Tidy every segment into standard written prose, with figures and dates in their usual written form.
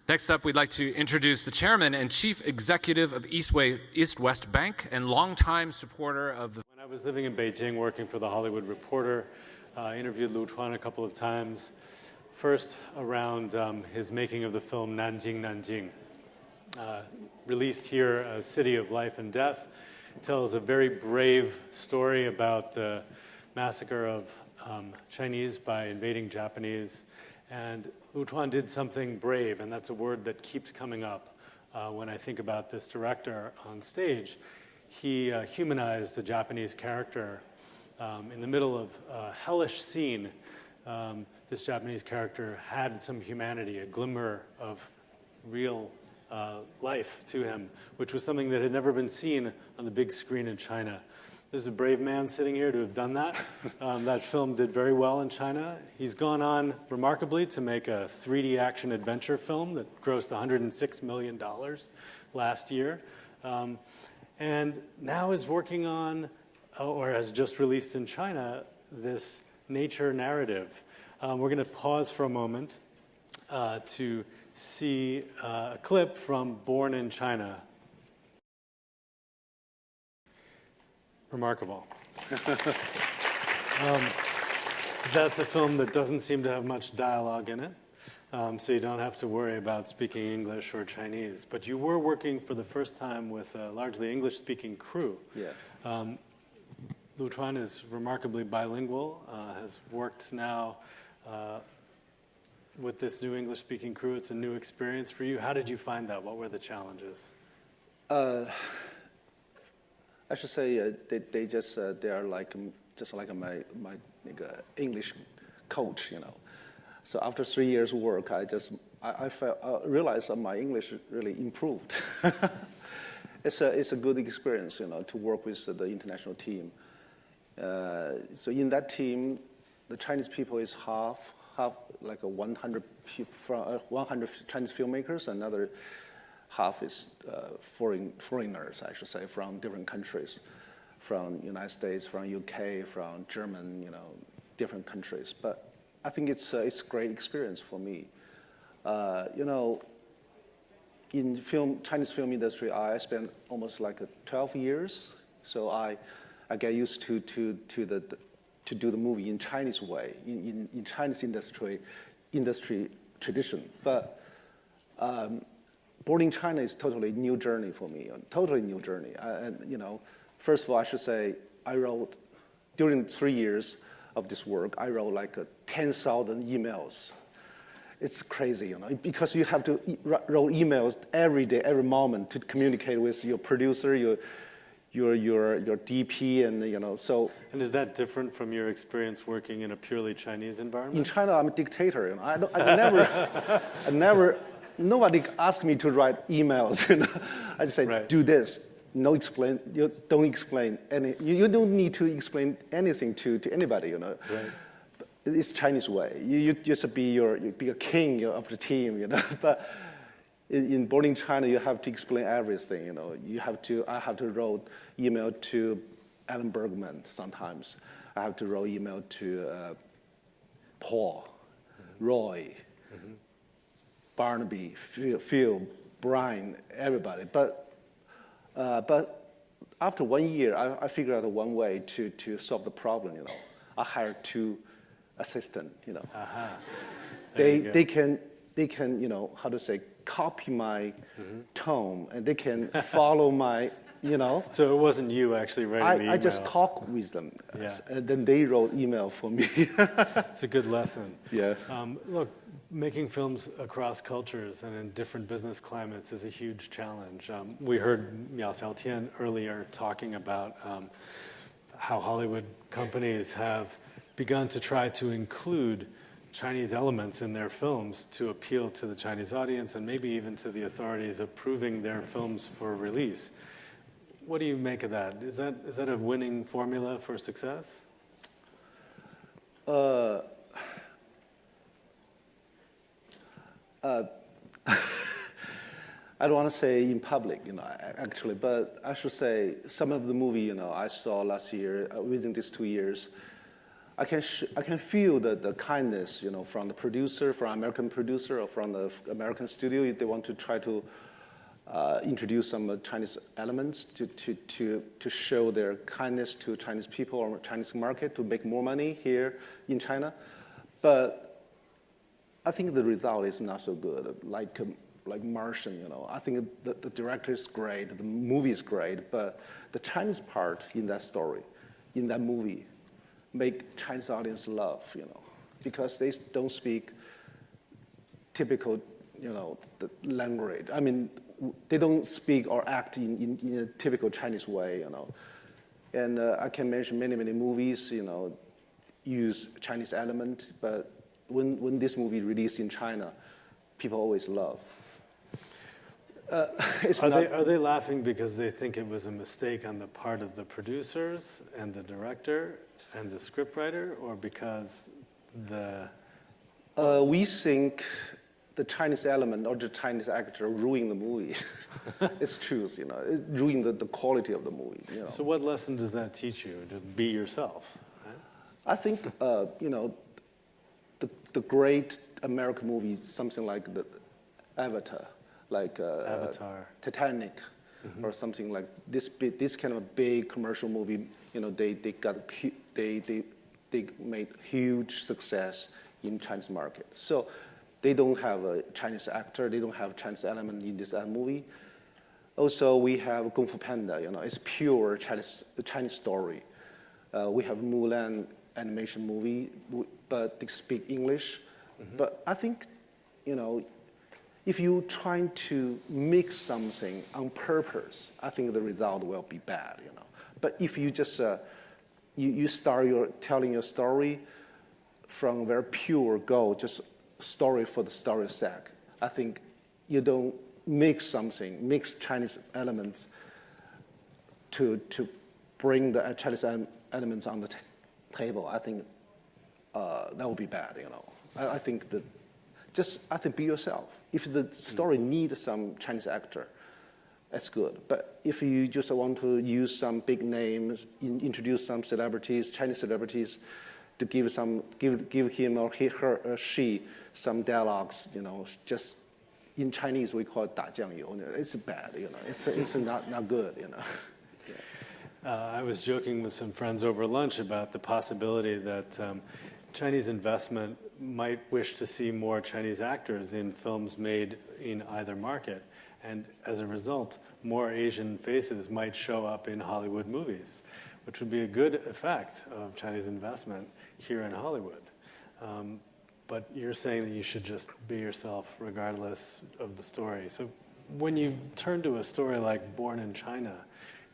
Next up, we'd like to introduce the chairman and chief executive of East West Bank and longtime supporter of the... When I was living in Beijing working for The Hollywood Reporter, I interviewed Lu Chuan a couple of times. First, around his making of the film Nanjing, Nanjing. Released here, A City of Life and Death, tells a very brave story about the massacre of Chinese by invading Japanese. And Lu Chuan did something brave, and that's a word that keeps coming up when I think about this director on stage. He humanized a Japanese character in the middle of a hellish scene. This Japanese character had some humanity, a glimmer of real life to him, which was something that had never been seen on the big screen in China. There's a brave man sitting here to have done that. That film did very well in China. He's gone on remarkably to make a 3D action adventure film that grossed $106 million last year. And now is working on, or has just released in China, this nature narrative. We're going to pause for a moment to see a clip from Born in China. Remarkable. That's a film that doesn't seem to have much dialogue in it, so you don't have to worry about speaking English or Chinese. But you were working for the first time with a largely English-speaking crew. Yeah. Lu Chuan is remarkably bilingual, has worked now with this new English-speaking crew. It's a new experience for you. How did you find that? What were the challenges? I should say they are like my English coach, you know. So after 3 years work, I realized that my English really improved. It's a good experience, you know, to work with the international team. So in that team, the Chinese people is half like 100 people from 100 Chinese filmmakers, another half is foreigners, I should say, from different countries, from United States, from UK, from German, you know, different countries. But I think it's a great experience for me. You know, in Chinese film industry, I spent almost like 12 years, so I get used to do the movie in Chinese way, in Chinese industry tradition. But Born in China is totally new journey for me, a totally new journey. And you know, first of all, I should say I wrote during 3 years of this work. I wrote like 10,000 emails. It's crazy, you know, because you have to write emails every day, every moment to communicate with your producer, your DP, and you know. So. And is that different from your experience working in a purely Chinese environment? In China, I'm a dictator. You know, I never. Nobody asked me to write emails. You know? I just say, right. Do this. No explain. You don't explain any. You don't need to explain anything to anybody. You know. Right. It's Chinese way. You just be a king of the team. You know. But in Born in China, you have to explain everything. You know. I have to write email to Alan Bergman sometimes. I have to write email to Paul, Roy. Mm-hmm. Barnaby, Phil, Brian, everybody. But after 1 year, I figured out one way to solve the problem. You know, I hired 2 assistants. You know, they can you know, how to say, copy my tone, and they can follow my, you know. So it wasn't you actually writing the email. I just talk with them, and then they wrote email for me. It's a good lesson. Yeah. Look, making films across cultures and in different business climates is a huge challenge. We heard Miao Xiaotian earlier talking about how Hollywood companies have begun to try to include Chinese elements in their films to appeal to the Chinese audience and maybe even to the authorities approving their films for release. What do you make of that? Is that a winning formula for success? I don't want to say in public, you know, actually, but I should say some of the movie, you know, I saw last year, within these 2 years, I can feel the kindness, from the producer, from American producer, or from the American studio. If they want to try to introduce some Chinese elements to show their kindness to Chinese people or Chinese market to make more money here in China. But I think the result is not so good. Like Martian, I think the director is great, the movie is great, but the Chinese part in that story, in that movie, make Chinese audience love, because they don't speak typical, the language. I mean, they don't speak or act in a typical Chinese way, And I can mention many movies, use Chinese element, but when this movie released in China, people always love. Are they laughing because they think it was a mistake on the part of the producers and the director and the scriptwriter, or because we think the Chinese element or the Chinese actor ruined the movie. It's true, it ruined the quality of the movie. So what lesson does that teach you, to be yourself? Right? I think, the great American movie, something like the Avatar, like Titanic, or something like this kind of a big commercial movie. They made huge success in Chinese market. So they don't have a Chinese actor, they don't have Chinese element in this movie. Also, we have Kung Fu Panda. It's pure Chinese story. We have Mulan animation movie, but they speak English. But I think, if you trying to mix something on purpose, I think the result will be bad, But if you just you start telling your story from very pure goal, just story for the story's sake, I think you don't mix Chinese elements to bring the Chinese elements on the table. I think that would be bad, I think be yourself. If the story needs some Chinese actor, that's good. But if you just want to use some big names, introduce some celebrities, Chinese celebrities, to give him or her or she some dialogues, just in Chinese we call it 打酱油. It's bad, It's not good, I was joking with some friends over lunch about the possibility that Chinese investment might wish to see more Chinese actors in films made in either market. And as a result, more Asian faces might show up in Hollywood movies, which would be a good effect of Chinese investment here in Hollywood. But you're saying that you should just be yourself regardless of the story. So when you turn to a story like Born in China,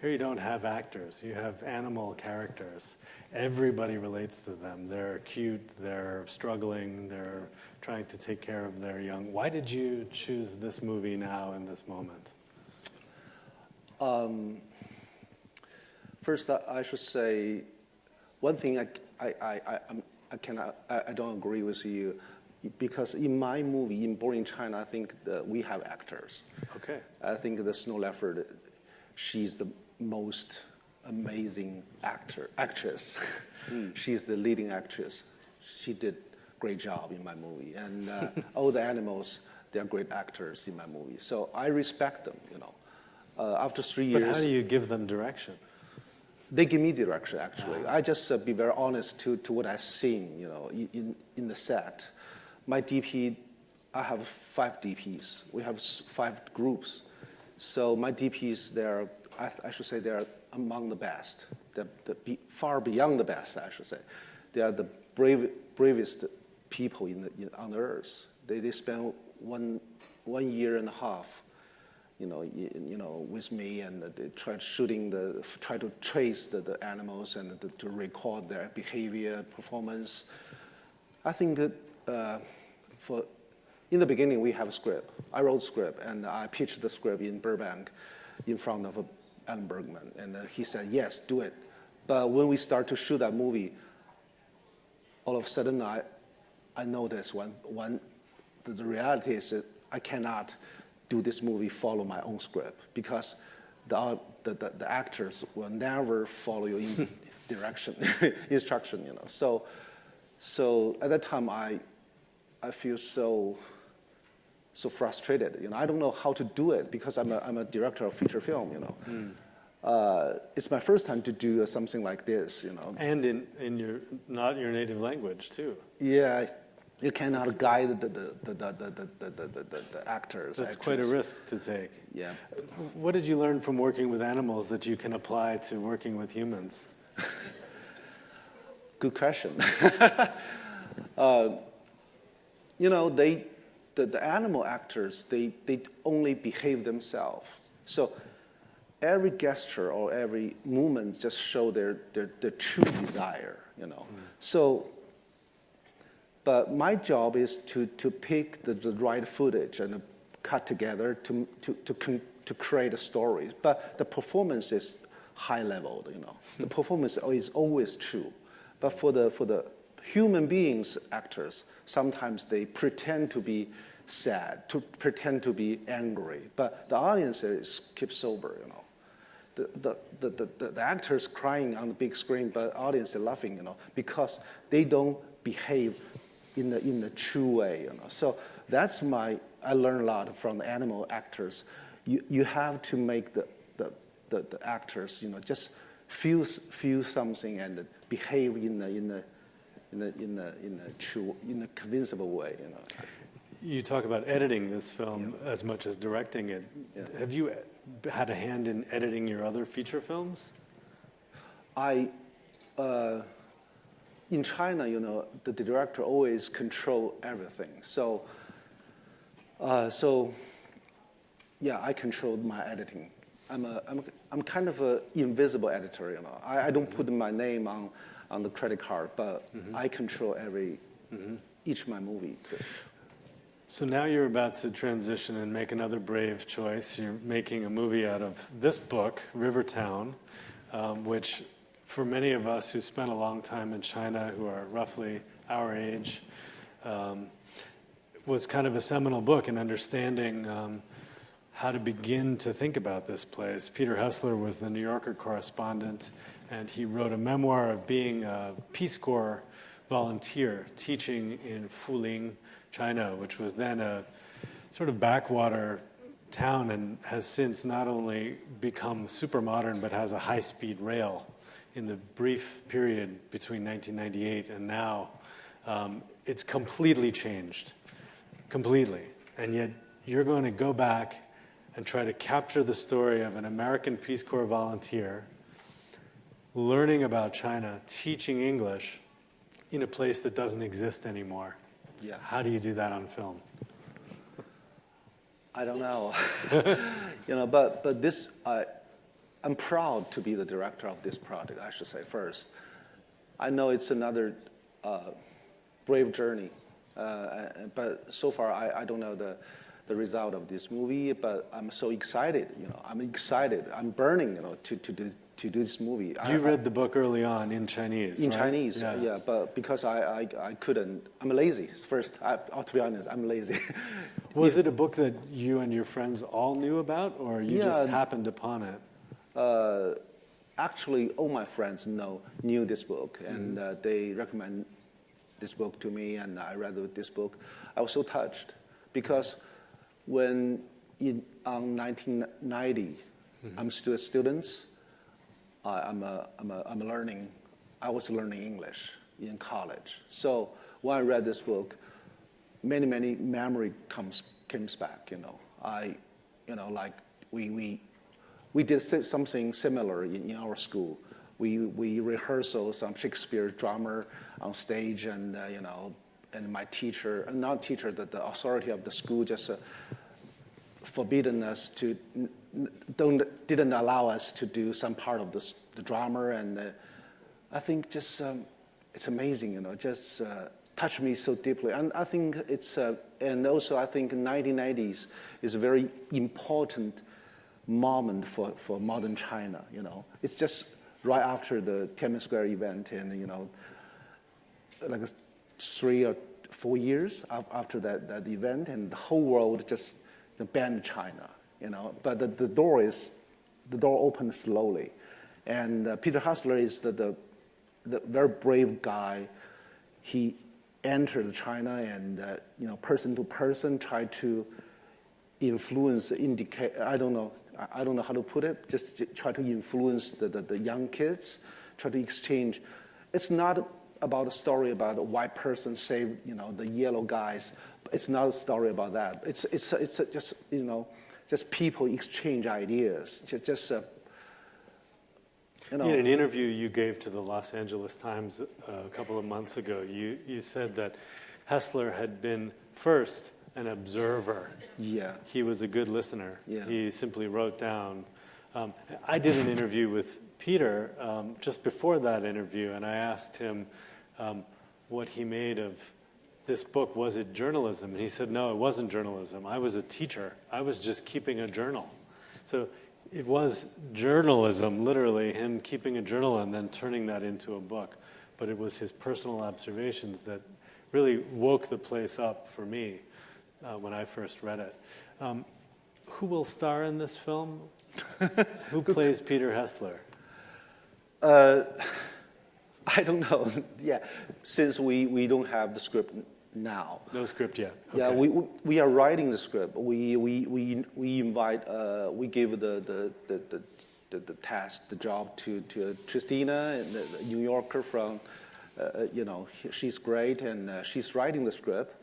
here you don't have actors, you have animal characters. Everybody relates to them. They're cute, they're struggling, they're trying to take care of their young. Why did you choose this movie now in this moment? First, I should say one thing I don't agree with you, because in my movie, in Born in China, I think that we have actors. Okay. I think the Snow Leopard, she's the most amazing actress. She's the leading actress. She did great job in my movie, and all the animals, they're great actors in my movie. So I respect them. After 3 years. But how do you give them direction? They give me direction, actually. I just be very honest to what I've seen, in the set. My DP, I have 5 DPs. We have 5 groups. So my DPs, I should say they're among the best. They're far beyond the best, I should say. They are the bravest people on the earth. They spend one year and a half, with me, and they try to trace the animals and to record their behavior, performance. I think that in the beginning we have a script. I wrote a script and I pitched the script in Burbank, in front of Alan Bergman, and he said yes, do it. But when we start to shoot that movie, all of a sudden I noticed the reality is that I cannot do this movie follow my own script, because the actors will never follow you direction, instruction, you know. So at that time, I feel so frustrated. You know, I don't know how to do it because I'm a director of feature film. You know, it's my first time to do something like this. You know, and in your not your native language too. Yeah, you cannot guide the actors. That's quite a risk to take. Yeah. What did you learn from working with animals that you can apply to working with humans? Good question. You know, the animal actors, they only behave themselves. So every gesture or every movement just show their true desire, you know. So, but my job is to pick the right footage and cut together to create a story. But the performance is high level, you know. The performance is always true. But for the human beings actors, sometimes they pretend to be sad, to pretend to be angry, but the audience keep sober, you know. The actors crying on the big screen, but audience is laughing, you know, because they don't behave in the true way, you know. So that's I learned a lot from the animal actors. You have to make the actors, you know, just feel something and behave in a true, in a convincible way, you know. You talk about editing this film as much as directing it. Yeah. Have you had a hand in editing your other feature films? In China, you know, the director always control everything. So yeah, I controlled my editing. I'm kind of an invisible editor, you know. I don't put my name on the credit card, but I control each of my movie. So now you're about to transition and make another brave choice. You're making a movie out of this book, Rivertown, which for many of us who spent a long time in China, who are roughly our age, was kind of a seminal book in understanding how to begin to think about this place. Peter Hessler was the New Yorker correspondent, and he wrote a memoir of being a Peace Corps volunteer teaching in Fuling, China, which was then a sort of backwater town and has since not only become super modern, but has a high-speed rail in the brief period between 1998 and now. It's completely changed, completely. And yet you're going to go back and try to capture the story of an American Peace Corps volunteer learning about China, teaching English in a place that doesn't exist anymore. Yeah. How do you do that on film? I don't know. You know, but this, I'm proud to be the director of this project, I should say first. I know it's another brave journey, but so far I don't know the result of this movie, but I'm so excited, you know. I'm excited. I'm burning, you know, to do this movie. You read the book early on in Chinese, in right? Chinese, yeah, but because I couldn't, I'm lazy. First, to be honest, I'm lazy. Was it a book that you and your friends all knew about, or you just happened upon it? Actually, all my friends knew this book, and they recommend this book to me, and I read this book. I was so touched because when in 1990, I'm still a student. I was learning English in college. So when I read this book, many memory comes back. You know, like we did something similar in our school. We rehearsal some Shakespeare drama on stage, and you know, and my teacher, not teacher, the authority of the school just forbidden us to, didn't allow us to do some part of the drama, and I think just it's amazing, you know, just touched me so deeply, and I think it's, and also I think 1990s is a very important moment for modern China, you know. It's just right after the Tiananmen Square event, and you know, like 3 or 4 years after that event, and the whole world just banned China, you know. But the door opened slowly, and Peter Hessler is the the very brave guy. He entered China and person to person tried to influence, indicate. I don't know how to put it. Just try to influence the young kids. Try to exchange. It's not about a story about a white person saved the yellow guys. It's not a story about that. It's just just people exchange ideas. In an interview you gave to the Los Angeles Times a couple of months ago, you said that Hessler had been first an observer. Yeah. He was a good listener. Yeah. He simply wrote down. I did an interview with Peter just before that interview, and I asked him what he made of this book. Was it journalism? And he said, no, it wasn't journalism. I was a teacher. I was just keeping a journal. So it was journalism, literally, him keeping a journal and then turning that into a book. But it was his personal observations that really woke the place up for me when I first read it. Who will star in this film? Who plays Peter Hessler? I don't know. Yeah, since we don't have the script now. No script yet. Okay. Yeah, we are writing the script. We invite we give the task, the job to Christina, the New Yorker from she's great and she's writing the script.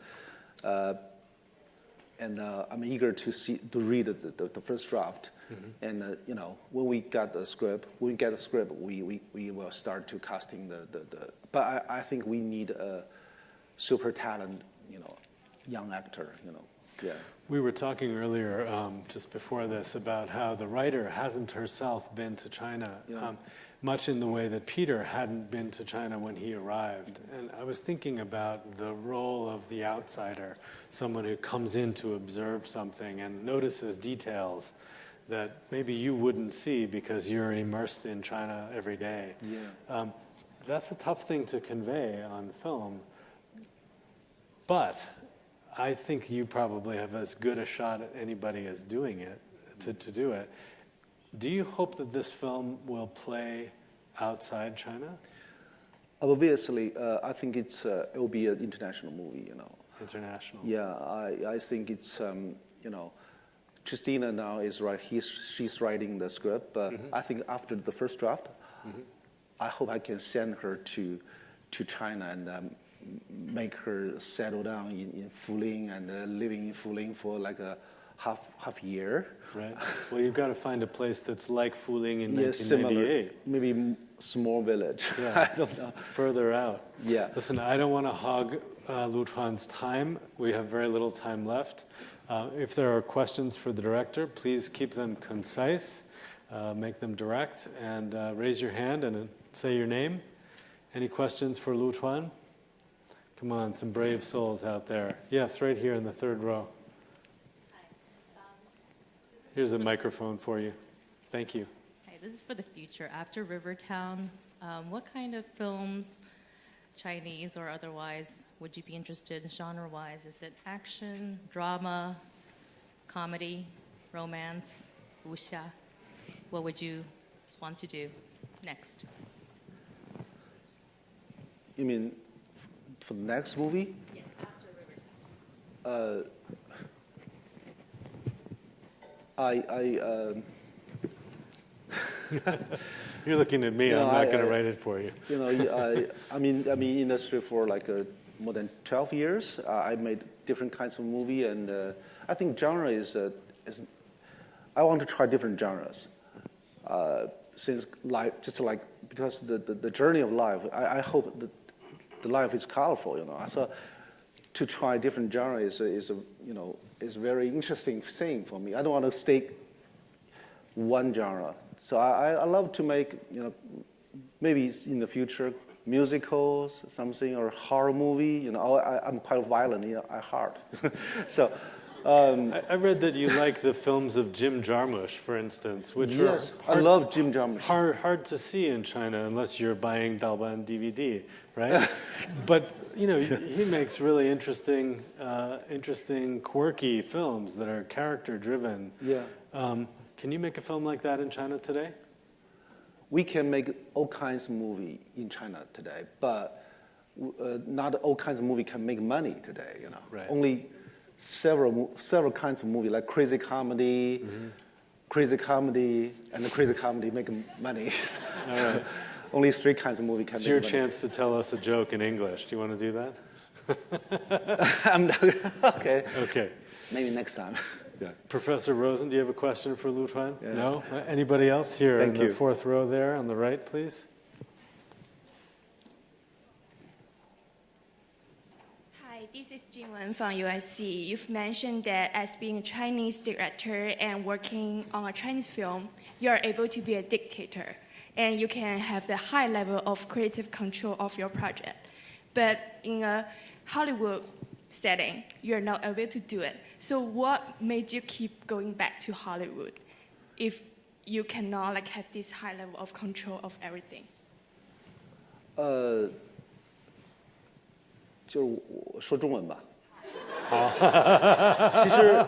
And I'm eager to read the first draft. Mm-hmm. And when we get the script, we will start to casting the. But I think we need a super talent, young actor. Yeah. We were talking earlier, just before this, about how the writer hasn't herself been to China, much in the way that Peter hadn't been to China when he arrived. And I was thinking about the role of the outsider, someone who comes in to observe something and notices details that maybe you wouldn't see because you're immersed in China every day. Yeah. That's a tough thing to convey on film. But I think you probably have as good a shot at anybody as doing it, to do it. Do you hope that this film will play outside China? Obviously, I think it will be an international movie, International. Yeah, I think it's, Christina now is right. She's writing the script, but mm-hmm. I think after the first draft, mm-hmm. I hope I can send her to China and make her settle down in Fuling and living in Fuling for like a half year. Right. Well, you've got to find a place that's like Fuling in 1998. Similar, maybe small village. Yeah. I don't know. Further out. Yeah. Listen, I don't want to hog Lu Chuan's time. We have very little time left. If there are questions for the director, please keep them concise, make them direct, and raise your hand and say your name. Any questions for Lu Chuan? Come on, some brave souls out there. Yes, right here in the third row. Here's a microphone for you. Thank you. Hi, this is for the future. After Rivertown, what kind of films, Chinese or otherwise, would you be interested in genre-wise? Is it action, drama, comedy, romance, wuxia? What would you want to do next? You mean for the next movie? Yes, after Rivertown. You're looking at me. I'm not going to write it for you. I'm in industry for like more than 12 years. I made different kinds of movie, and I think genre is I want to try different genres. Since life, just like because the journey of life, I hope that the life is colorful. So to try different genres is a very interesting thing for me. I don't want to stay one genre. So I love to make, maybe in the future, musicals, something, or horror movie. I'm quite violent at heart. So. I read that you like the films of Jim Jarmusch, for instance, which yes, are I love Jim Jarmusch. Hard to see in China unless you're buying Dalban DVD, right? But he makes really interesting, quirky films that are character driven. Yeah. Can you make a film like that in China today? we can make all kinds of movie in China today, but not all kinds of movie can make money today. You know, Right. Only several kinds of movie like crazy comedy, crazy comedy, and the crazy comedy make money. So right. only 3 kinds of movie can It's make your money. chance to tell us a joke in English. Do you want to do that? I'm not, okay. Okay. Maybe next time. Yeah. Professor Rosen, do you have a question for Lu Chuan? Yeah. No? Anybody else here Thank in you. the 4th row there on the right, please? Hi, this is Jingwen from USC. You've mentioned that as being a Chinese director and working on a Chinese film, you're able to be a dictator and you can have the high level of creative control of your project. But in a Hollywood setting, you're not able to do it. So what made you keep going back to Hollywood if you cannot like have this high level of control of everything? 就是我说中文吧。好。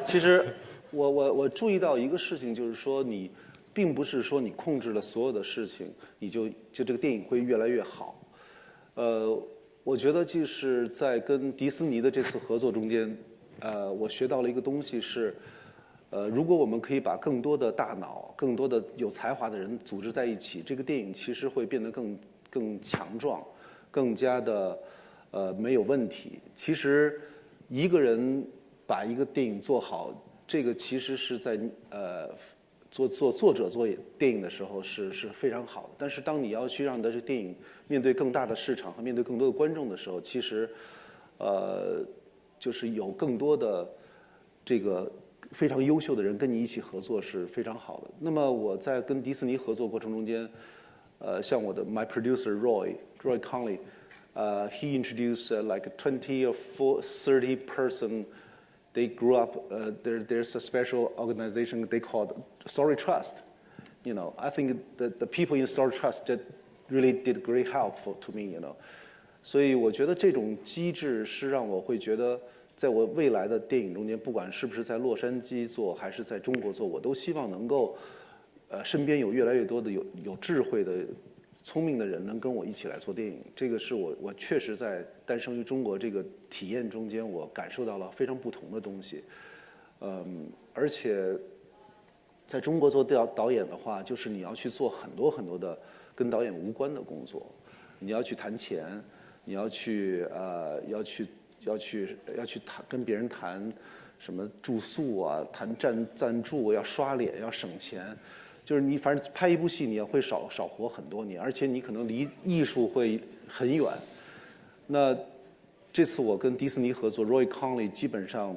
其实我注意到一个事情，就是说你并不是说你控制了所有的事情，你就这个电影会越来越好。我觉得就是在跟迪士尼的这次合作中间，我学到了一个东西是，如果我们可以把更多的大脑、更多的有才华的人组织在一起，这个电影其实会变得更强壮，更加的没有问题。其实一个人把一个电影做好，这个其实是在作者做电影的时候是非常好的。但是当你要去让你的这个电影面对更大的市场和面对更多的观众的时候，其实就是有更多的这个非常优秀的人跟你一起合作是非常好的。那么我在跟迪士尼合作过程中间，像我的 my producer Roy Conley， he introduced like 20 or 30 person. They grew up. There's a special organization they called Story Trust. You know, I think that the people in Story Trust that really did great help to me. You know, 所以我觉得这种机制是让我会觉得，在我未来的电影中间，不管是不是在洛杉矶做还是在中国做，我都希望能够，身边有越来越多的有智慧的、聪明的人能跟我一起来做电影。这个是我确实在诞生于中国这个体验中间，我感受到了非常不同的东西。而且在中国做导演的话，就是你要去做很多很多的跟导演无关的工作，你要去谈钱，你要去谈跟别人谈什么住宿啊，谈赞助，要刷脸，要省钱。就是你反正拍一部戏，你也会少活很多年，而且你可能离艺术会很远。那这次我跟迪士尼合作 ，Roy Conley 基本上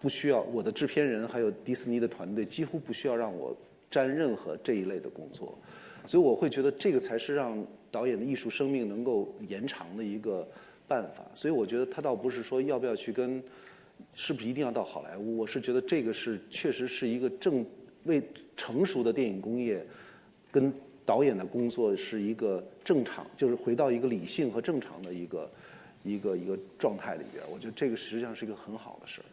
不需要我的制片人还有迪士尼的团队几乎不需要让我沾任何这一类的工作，所以我会觉得这个才是让导演的艺术生命能够延长的一个办法。所以我觉得他倒不是说要不要去跟，是不是一定要到好莱坞，我是觉得这个是确实是一个为成熟的电影工业跟导演的工作是一个正常，就是回到一个理性和正常的一个状态里边。我觉得这个实际上是一个很好的事儿。